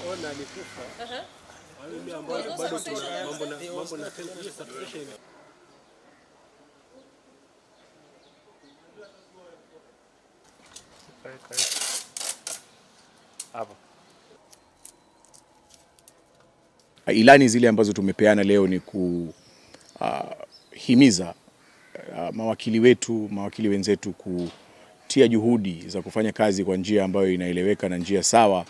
ona alikufa. Mimi ambao bado mambo na succession. Hapo. Ilani zile ambazo tumepeana leo ni kuhimiza mawakili wenzetu kutia juhudi za kufanya kazi kwa njia ambayo inaeleweka na njia sawa,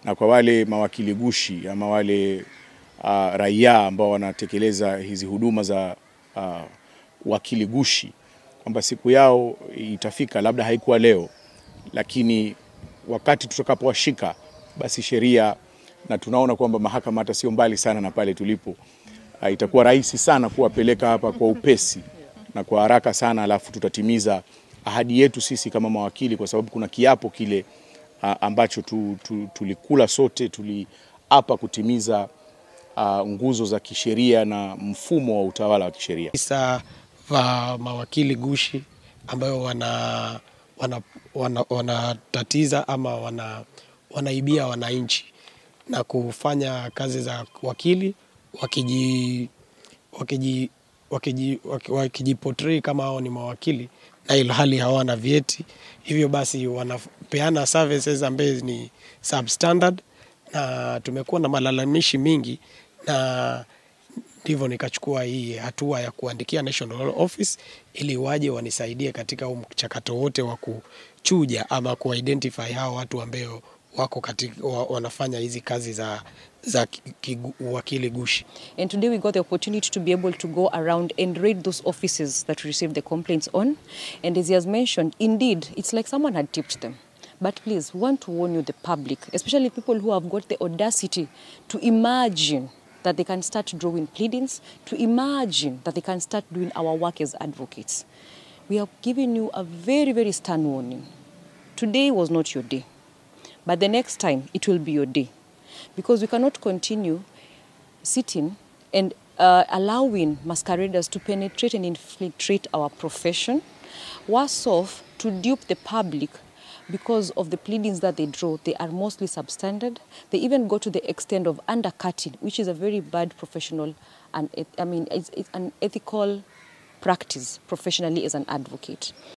na kwa wale mawakili gushi ama wale raia ambao wanatekeleza hizi huduma za wakili gushi, kwamba siku yao itafika, labda haikuwa leo, lakini wakati tutakapowashika basi sheria, na tunaona kwamba mahakama hata sio mbali sana na pale tulipo, itakuwa rahisi sana kuwapeleka hapa kwa upesi na kwa haraka sana, alafu tutatimiza ahadi yetu sisi kama mawakili, kwa sababu kuna kiapo kile ambacho tulikula sote, tuliapa kutimiza nguzo za kisheria na mfumo wa utawala wa kisheria. Visa vya mawakili gushi ambayo wanatatiza ama wanaibia wananchi na kufanya kazi za wakili wakijiportray kama hao ni mawakili na ilhali hawana vyeti. Hivyo basi wanapeana services ambazo ni substandard, na tumekuwa na malalamishi mingi, na ndivyo nikachukua hii hatua ya kuandikia National Office ili waje wanisaidie katika mchakato wote wa kuchuja ama kuidentify hao watu ambao wako katika wanafanya hizi kazi za wakili gushi. And today we got the opportunity to be able to go around and raid those offices that we received the complaints on. And as he has mentioned, indeed, it's like someone had tipped them. But please, we want to warn you, the public, especially people who have got the audacity to imagine that they can start drawing pleadings, to imagine that they can start doing our work as advocates. We are giving you a very, very stern warning. Today was not your day, but the next time it will be your day. Because we cannot continue sitting and allowing masqueraders to penetrate and infiltrate our profession. Worse off, to dupe the public because of the pleadings that they draw. They are mostly substandard. They even go to the extent of undercutting, which is a very bad professional, and it's an ethical practice professionally as an advocate.